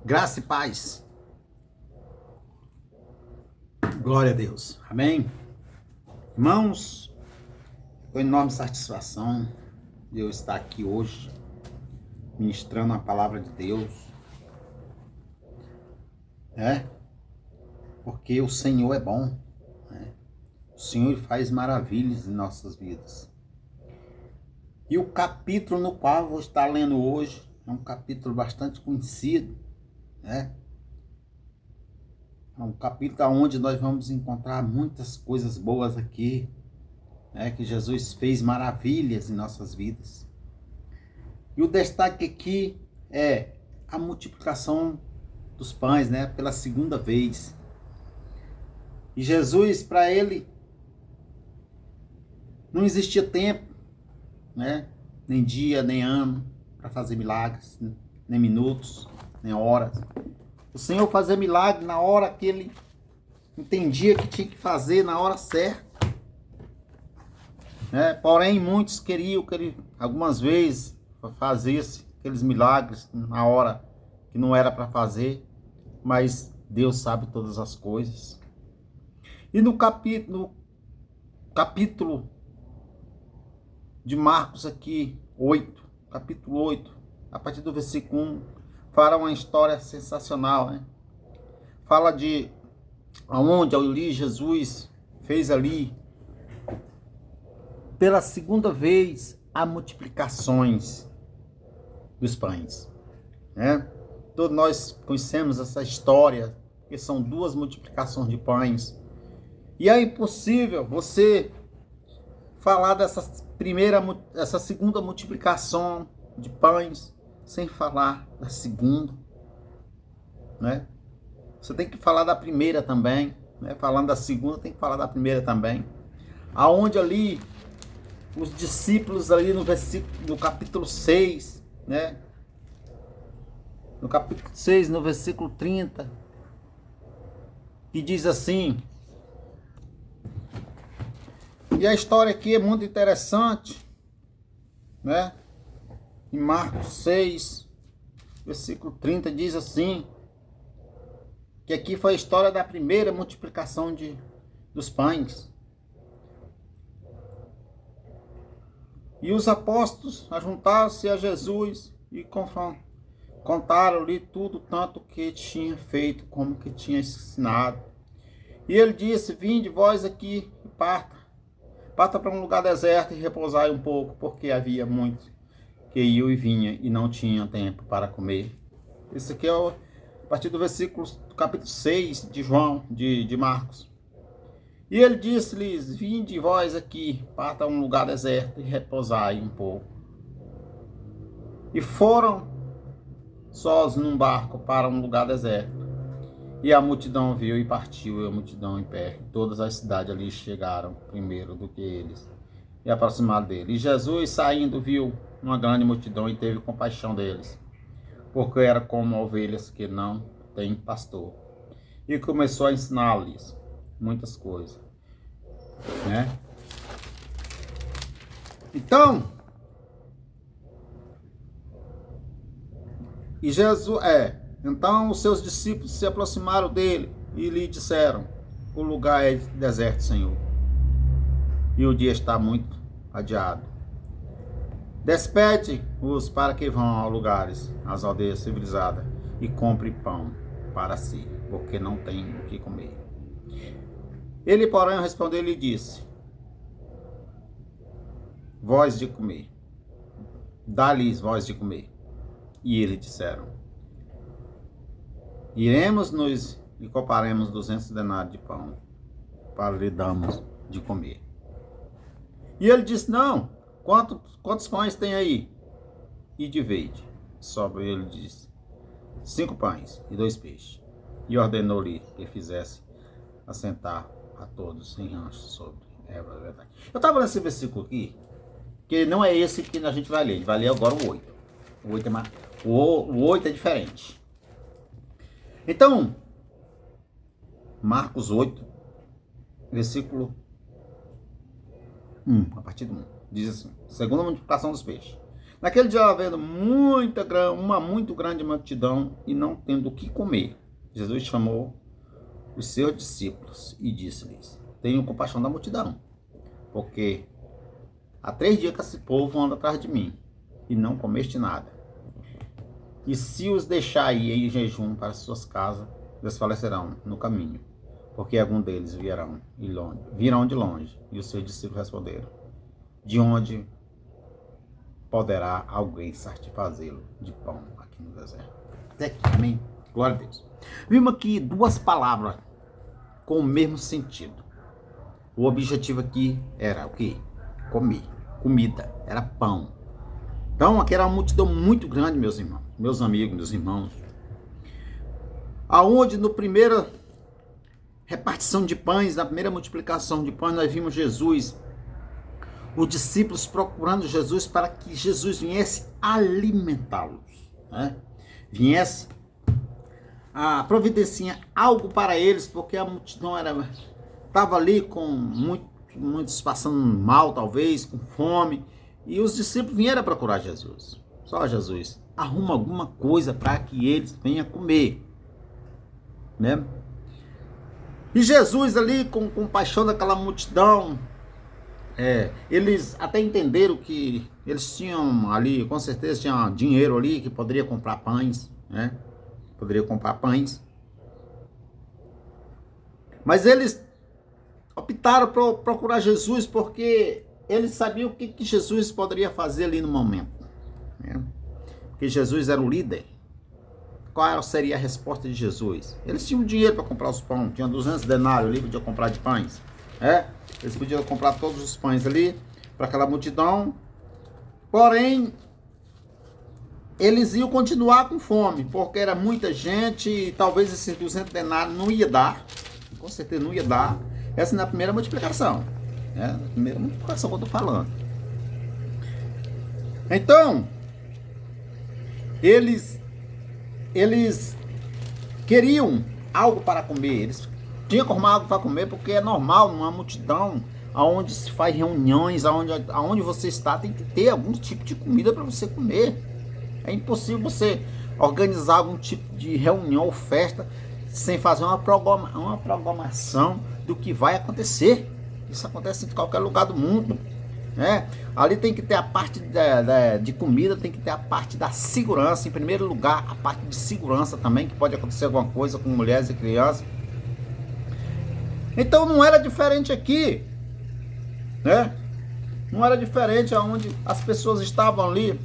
Graça e paz. Glória a Deus. Amém? Irmãos, com enorme satisfação de eu estar aqui hoje, ministrando a palavra de Deus. Porque o Senhor é bom. O Senhor faz maravilhas em nossas vidas. E o capítulo no qual eu vou estar lendo hoje é um capítulo bastante conhecido, É um capítulo onde nós vamos encontrar muitas coisas boas aqui, que Jesus fez maravilhas em nossas vidas. E o destaque aqui é a multiplicação dos pães, pela segunda vez. E Jesus, para ele, não existia tempo, nem dia, nem ano, para fazer milagres, nem minutos, nem horas. O Senhor fazia milagre na hora que ele entendia que tinha que fazer, na hora certa. Porém, muitos queriam que ele, algumas vezes, fazesse aqueles milagres na hora que não era para fazer, mas Deus sabe todas as coisas. E no capítulo de Marcos aqui, capítulo 8, a partir do versículo 1, fala uma história sensacional, Fala de aonde ali Jesus fez ali, pela segunda vez, as multiplicações dos pães, Todos nós conhecemos essa história, que são 2 multiplicações de pães. E é impossível você falar dessa segunda multiplicação de pães sem falar da segunda, Você tem que falar da primeira também, Falando da segunda, tem que falar da primeira também. Aonde ali os discípulos ali no capítulo 6, No capítulo 6, no versículo 30, que diz assim. E a história aqui é muito interessante, Em Marcos 6, versículo 30, diz assim, que aqui foi a história da primeira multiplicação dos pães. E os apóstolos ajuntaram-se a Jesus e contaram-lhe tudo, tanto que tinha feito como que tinha ensinado. E ele disse: vinde vós aqui e parta para um lugar deserto e repousai um pouco, porque havia muitos que iam e vinham e não tinham tempo para comer. Isso aqui é a partir do versículo do capítulo 6 de João, de Marcos. E ele disse-lhes: vinde vós aqui, parta a um lugar deserto e repousai um pouco. E foram sós num barco para um lugar deserto. E a multidão viu e partiu, e a multidão em pé. Todas as cidades ali chegaram primeiro do que eles, e aproximaram dele. E Jesus, saindo, viu uma grande multidão e teve compaixão deles, porque era como ovelhas que não têm pastor. E começou a ensinar-lhes muitas coisas, Então, então os seus discípulos se aproximaram dele e lhe disseram: o lugar é deserto, Senhor, e o dia está muito adiado. Despede-os para que vão a lugares, às aldeias civilizadas, e compre pão para si, porque não tem o que comer. Ele, porém, respondeu e lhe disse: voz de comer, dá-lhes voz de comer. E eles disseram: iremos-nos e compraremos 200 denários de pão, para lhe darmos de comer. E ele disse: não, quantos pães tem aí? E divide. Sobre ele disse: 5 pães e 2 peixes. E ordenou-lhe que fizesse assentar a todos em rancho sobre erva verdade. Eu estava nesse versículo aqui, que não é esse que a gente vai ler. A gente vai ler agora o 8. O 8 é diferente. Então, Marcos 8, versículo 1, a partir do 1, diz assim: segunda multiplicação dos peixes. Naquele dia, havendo uma muito grande multidão e não tendo o que comer, Jesus chamou os seus discípulos e disse-lhes: tenham compaixão da multidão, porque há 3 dias que esse povo anda atrás de mim e não comeste nada. E se os deixar ir em jejum para suas casas, desfalecerão no caminho, porque algum deles virão de longe. E os seus discípulos responderam: de onde poderá alguém satisfazê-lo de pão aqui no deserto? Até aqui, amém? Glória a Deus. Vimos aqui 2 palavras com o mesmo sentido. O objetivo aqui era o quê? Comer. Comida. Era pão. Então, aqui era uma multidão muito grande, meus irmãos, meus amigos, meus irmãos. Aonde no primeira repartição de pães, na primeira multiplicação de pães, nós vimos Jesus, os discípulos procurando Jesus para que Jesus viesse alimentá-los, né? Viesse a providenciar algo para eles, porque a multidão estava ali com muitos passando mal, talvez, com fome, e os discípulos vieram procurar Jesus. Só Jesus, arruma alguma coisa para que eles venham comer, né? E Jesus ali, com compaixão daquela multidão, eles até entenderam que eles tinham ali, com certeza tinha dinheiro ali, que poderia comprar pães, né? Poderia comprar pães. Mas eles optaram por procurar Jesus, porque eles sabiam o que Jesus poderia fazer ali no momento, né? Porque Jesus era o líder. Qual seria a resposta de Jesus? Eles tinham dinheiro para comprar os pães, tinham 200 denários ali, podiam comprar de pães. Eles podiam comprar todos os pães ali para aquela multidão. Porém, eles iam continuar com fome, porque era muita gente e talvez esses 200 denários não ia dar. Com certeza não ia dar. Essa é a primeira multiplicação. A primeira multiplicação que eu estou falando. Então, eles queriam algo para comer. Eles tinham que arrumar algo para comer, porque é normal numa multidão onde se faz reuniões, aonde você está, tem que ter algum tipo de comida para você comer. É impossível você organizar algum tipo de reunião ou festa sem fazer uma programação do que vai acontecer. Isso acontece em qualquer lugar do mundo, né? Ali tem que ter a parte de comida, tem que ter a parte da segurança. Em primeiro lugar, a parte de segurança também, que pode acontecer alguma coisa com mulheres e crianças. Então não era diferente aqui, né? Não era diferente aonde as pessoas estavam ali,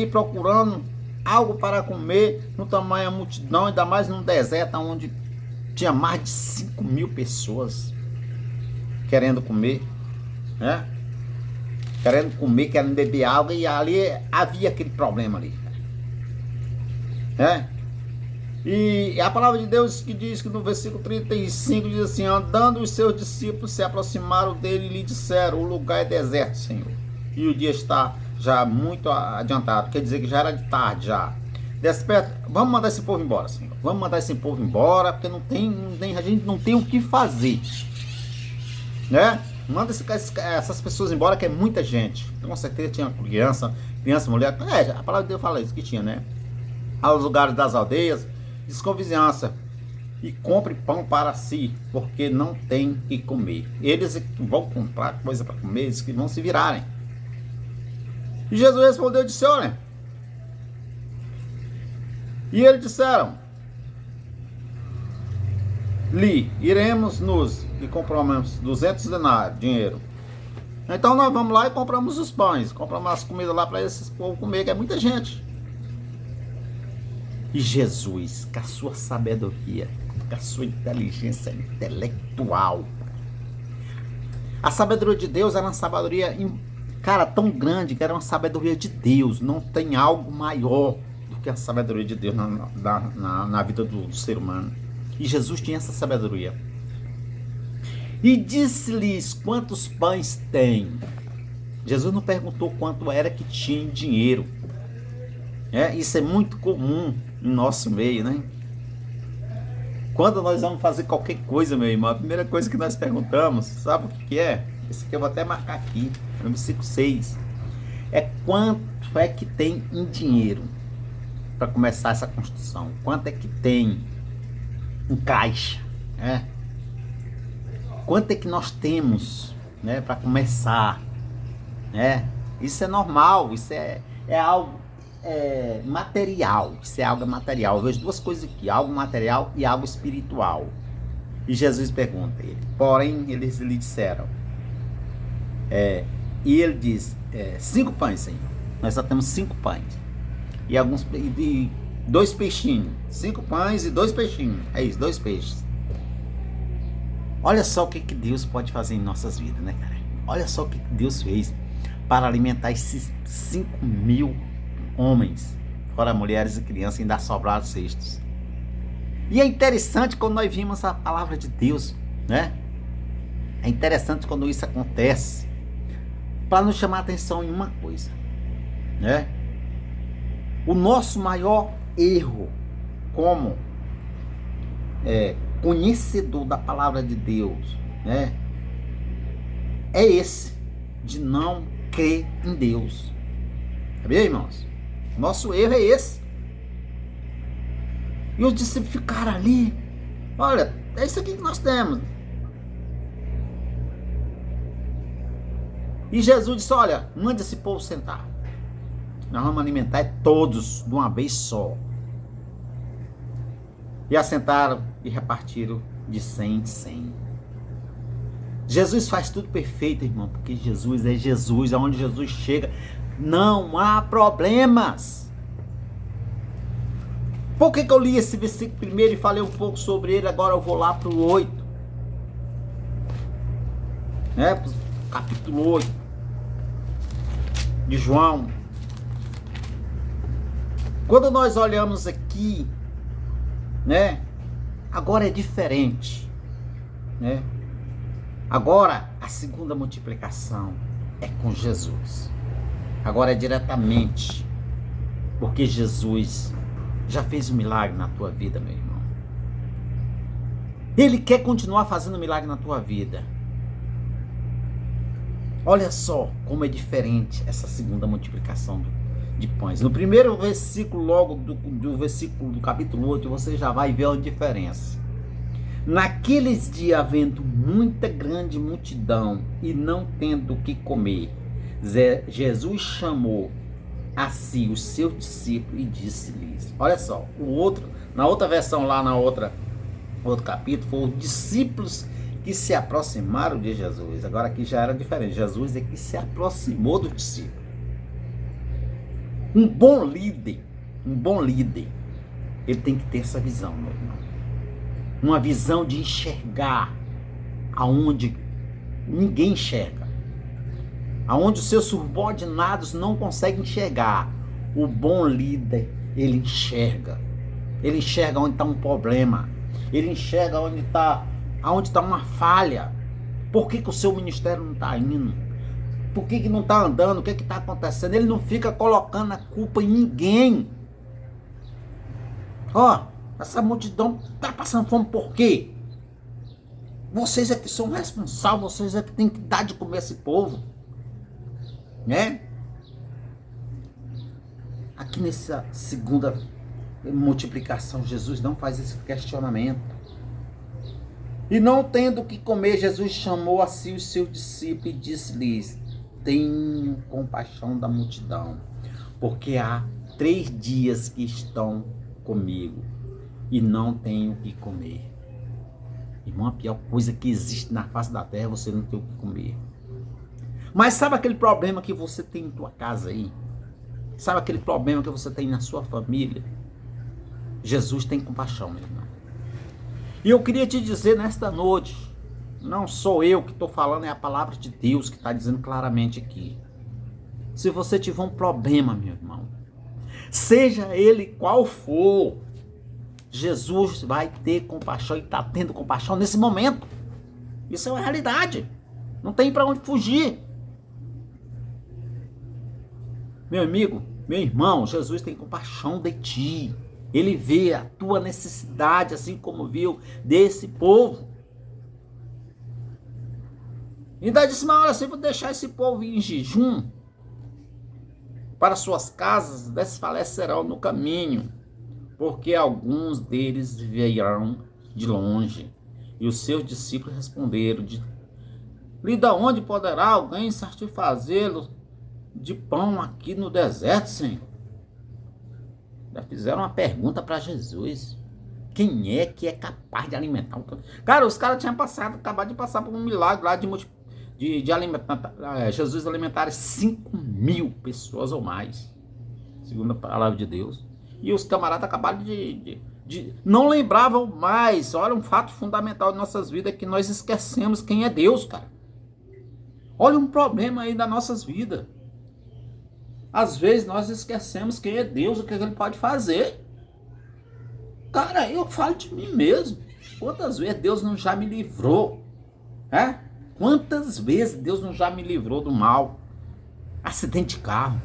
procurando algo para comer, no tamanho da multidão, ainda mais num deserto onde tinha mais de 5.000 pessoas querendo comer, né? Querendo comer, querendo beber água, e ali havia aquele problema ali, né? E a palavra de Deus que diz que no versículo 35 diz assim: andando os seus discípulos se aproximaram dele e lhe disseram: o lugar é deserto, Senhor, e o dia está já muito adiantado, quer dizer que já era de tarde já. Desperta, vamos mandar esse povo embora, Senhor. Vamos mandar esse povo embora, porque a gente não tem o que fazer, né? Manda essas pessoas embora, que é muita gente. Com certeza tinha criança, mulher. A palavra de Deus fala isso, que tinha, né? Aos lugares das aldeias, desconvizinhança, e compre pão para si, porque não tem que comer. Eles vão comprar coisa para comer, eles que vão se virarem. E Jesus respondeu e disse: olha, e eles disseram: iremos e compramos 200 denários, dinheiro. Então nós vamos lá e compramos os pães, compramos as comidas lá para esses povos comer, que é muita gente. E Jesus, com a sua sabedoria, com a sua inteligência intelectual, a sabedoria de Deus era uma sabedoria, cara, tão grande, que era uma sabedoria de Deus. Não tem algo maior do que a sabedoria de Deus na vida do ser humano. E Jesus tinha essa sabedoria. E disse-lhes: quantos pães tem? Jesus não perguntou quanto era que tinha em dinheiro. Isso é muito comum no nosso meio, né? Quando nós vamos fazer qualquer coisa, meu irmão, a primeira coisa que nós perguntamos, sabe o que é? Esse aqui eu vou até marcar aqui, no versículo 6. É quanto é que tem em dinheiro para começar essa construção? Quanto é que tem em caixa? Né? Quanto é que nós temos, né, para começar? Né? Isso é normal, isso é algo material. Isso é algo material. Eu vejo duas coisas aqui, algo material e algo espiritual. E Jesus pergunta a ele. Porém, eles lhe disseram. E ele diz, 5 pães, Senhor. Nós só temos 5 pães. E 2 peixinhos. 5 pães e 2 peixinhos. É isso, 2 peixes. Olha só o que Deus pode fazer em nossas vidas, né, cara? Olha só o que Deus fez para alimentar esses 5.000 homens, fora mulheres e crianças, e ainda sobraram cestos. E é interessante quando nós vimos a palavra de Deus, né? É interessante quando isso acontece, para nos chamar a atenção em uma coisa, né? O nosso maior erro como conhecedor da palavra de Deus, né? É esse, de não crer em Deus. Sabia, irmãos? Nosso erro é esse. E os discípulos ficaram ali. Olha, é isso aqui que nós temos. E Jesus disse, olha, mande esse povo sentar. Nós vamos alimentar todos de uma vez só. E assentaram e repartiram de 100 em 100. Jesus faz tudo perfeito, irmão, porque Jesus é Jesus. Aonde Jesus chega, não há problemas. Por que eu li esse versículo primeiro e falei um pouco sobre ele? Agora eu vou lá para o 8. Né? Capítulo 8 de João. Quando nós olhamos aqui, né? Agora é diferente, né? Agora a segunda multiplicação é com Jesus. Agora é diretamente, porque Jesus já fez um milagre na tua vida, meu irmão. Ele quer continuar fazendo milagre na tua vida. Olha só como é diferente essa segunda multiplicação de pães. No primeiro versículo, logo do versículo do capítulo 8, você já vai ver a diferença. Naqueles dias, havendo muita grande multidão e não tendo o que comer, Jesus chamou a si os seus discípulos e disse-lhes, olha só, na outra versão lá, outro capítulo, foram os discípulos que se aproximaram de Jesus. Agora aqui já era diferente, Jesus é que se aproximou do discípulo. Um bom líder, ele tem que ter essa visão, meu irmão. Uma visão de enxergar aonde ninguém enxerga. Aonde os seus subordinados não conseguem enxergar. O bom líder, ele enxerga. Ele enxerga onde está um problema. Ele enxerga onde está uma falha. Por que o seu ministério não está indo? Por que não está andando? O que está acontecendo? Ele não fica colocando a culpa em ninguém. Essa multidão está passando fome por quê? Vocês é que são responsáveis, vocês é que tem que dar de comer a esse povo. Né? Aqui nessa segunda multiplicação, Jesus não faz esse questionamento. E não tendo o que comer, Jesus chamou a si os seus discípulos e disse-lhes, tenham compaixão da multidão, porque há 3 dias que estão comigo e não tenho o que comer. Irmão, a pior coisa que existe na face da terra é você não ter o que comer. Mas sabe aquele problema que você tem em tua casa aí? Sabe aquele problema que você tem na sua família? Jesus tem compaixão, meu irmão. E eu queria te dizer nesta noite, não sou eu que estou falando, é a palavra de Deus que está dizendo claramente aqui. Se você tiver um problema, meu irmão, seja ele qual for, Jesus vai ter compaixão e está tendo compaixão nesse momento. Isso é uma realidade. Não tem para onde fugir. Meu amigo, meu irmão, Jesus tem compaixão de ti. Ele vê a tua necessidade, assim como viu desse povo. Ainda disse, mas olha, se eu vou deixar esse povo ir em jejum para suas casas, desfalecerão no caminho, porque alguns deles virão de longe. E os seus discípulos responderam, e da onde poderá alguém satisfazê-lo de pão aqui no deserto, Senhor? Já fizeram uma pergunta para Jesus. Quem é que é capaz de alimentar? Cara, os caras tinham acabado de passar por um milagre lá de alimentar, Jesus alimentar 5.000 pessoas ou mais, segundo a palavra de Deus. E os camaradas acabaram não lembravam mais. Olha, um fato fundamental de nossas vidas é que nós esquecemos quem é Deus, cara. Olha um problema aí das nossas vidas. Às vezes nós esquecemos quem é Deus, o que ele pode fazer. Cara, eu falo de mim mesmo. Quantas vezes Deus não já me livrou? Quantas vezes Deus não já me livrou do mal? Acidente de carro.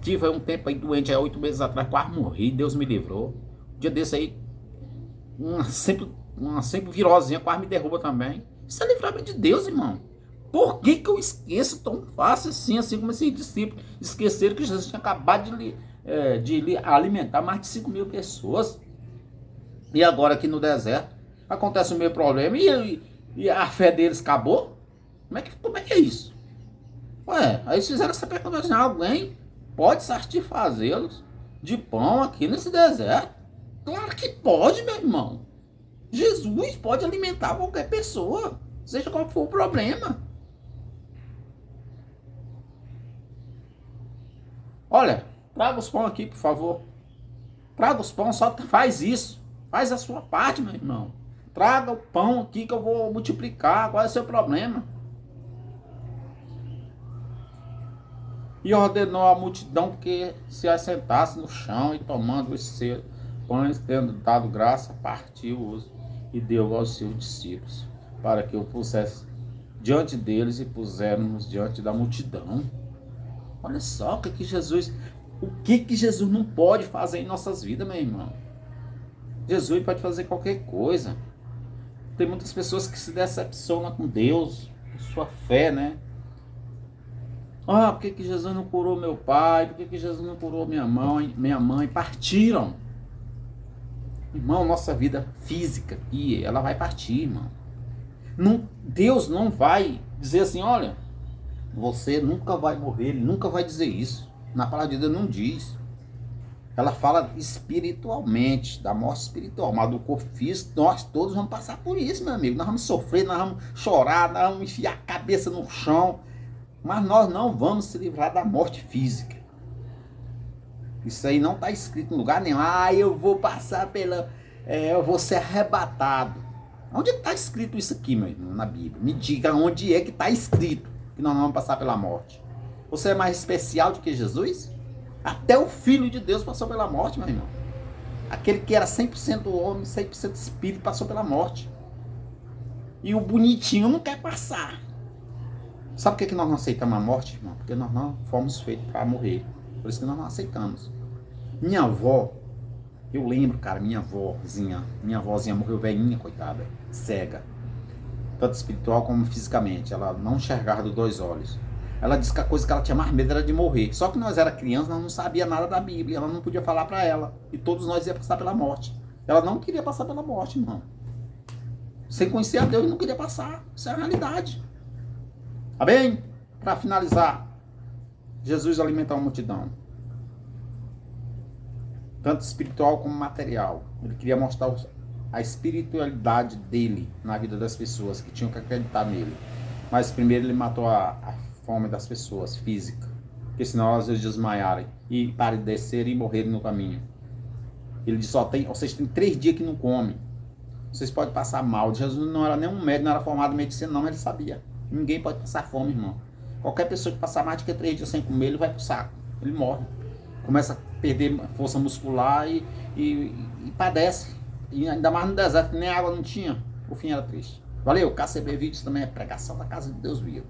Tive um tempo aí doente, 8 meses atrás, quase morri, Deus me livrou. Um dia desse aí, uma simples virosinha quase me derruba também. Isso é livramento de Deus, irmão. Por que eu esqueço tão fácil assim como esses discípulos esqueceram que Jesus tinha acabado de alimentar mais de 5.000 pessoas? E agora aqui no deserto acontece o mesmo problema e a fé deles acabou? Como é que é isso? Aí eles fizeram essa pergunta assim, alguém pode satisfazê-los de pão aqui nesse deserto? Claro que pode, meu irmão. Jesus pode alimentar qualquer pessoa, seja qual for o problema. Olha, traga os pão aqui, por favor. Traga os pão, só faz isso. Faz a sua parte, meu irmão. Traga o pão aqui que eu vou multiplicar. Qual é o seu problema? E ordenou à multidão que se assentasse no chão e tomando os seus pães, tendo dado graça, partiu-os e deu aos seus discípulos, para que o pusesse diante deles e puseram-nos diante da multidão. Olha só o que Jesus não pode fazer em nossas vidas, meu irmão. Jesus pode fazer qualquer coisa. Tem muitas pessoas que se decepcionam com Deus, com sua fé, né? Por que Jesus não curou meu pai? Por que Jesus não curou minha mãe? Partiram. Irmão, nossa vida física aqui, ela vai partir, irmão. Deus não vai dizer assim, olha, você nunca vai morrer, ele nunca vai dizer isso. Na palavra de Deus não diz. Ela fala espiritualmente, da morte espiritual, mas do corpo físico, nós todos vamos passar por isso, meu amigo. Nós vamos sofrer, nós vamos chorar, nós vamos enfiar a cabeça no chão, mas nós não vamos se livrar da morte física. Isso aí não está escrito em lugar nenhum. Eu vou passar eu vou ser arrebatado. Onde está escrito isso aqui, meu irmão, na Bíblia? Me diga onde é que está escrito que nós não vamos passar pela morte. Você é mais especial do que Jesus? Até o Filho de Deus passou pela morte, meu irmão. Aquele que era 100% homem, 100% espírito, passou pela morte. E o bonitinho não quer passar. Sabe por que nós não aceitamos a morte, irmão? Porque nós não fomos feitos para morrer. Por isso que nós não aceitamos. Minha avó, eu lembro, cara, minha avózinha morreu velhinha, coitada, cega. Tanto espiritual como fisicamente. Ela não enxergava dos 2 olhos. Ela disse que a coisa que ela tinha mais medo era de morrer. Só que nós era crianças, nós não sabia nada da Bíblia. Ela não podia falar para ela. E todos nós ia passar pela morte. Ela não queria passar pela morte, irmão. Sem conhecer a Deus, não queria passar. Isso é a realidade. Tá bem? Para finalizar, Jesus alimentou a multidão. Tanto espiritual como material. Ele queria mostrar a espiritualidade dele na vida das pessoas que tinham que acreditar nele. Mas primeiro ele matou a fome das pessoas, física. Porque senão elas iam desmaiarem e padecerem e morrerem no caminho. Ele disse, vocês têm 3 dias que não comem. Vocês podem passar mal. Jesus não era nem um médico, não era formado em medicina, não, mas ele sabia. Ninguém pode passar fome, irmão. Qualquer pessoa que passar mais de 3 dias sem comer, ele vai pro saco. Ele morre. Começa a perder força muscular e padece. E ainda mais no deserto, que nem água não tinha. O fim era triste. Valeu, KCB Vídeos também é pregação da Casa de Deus Vivo.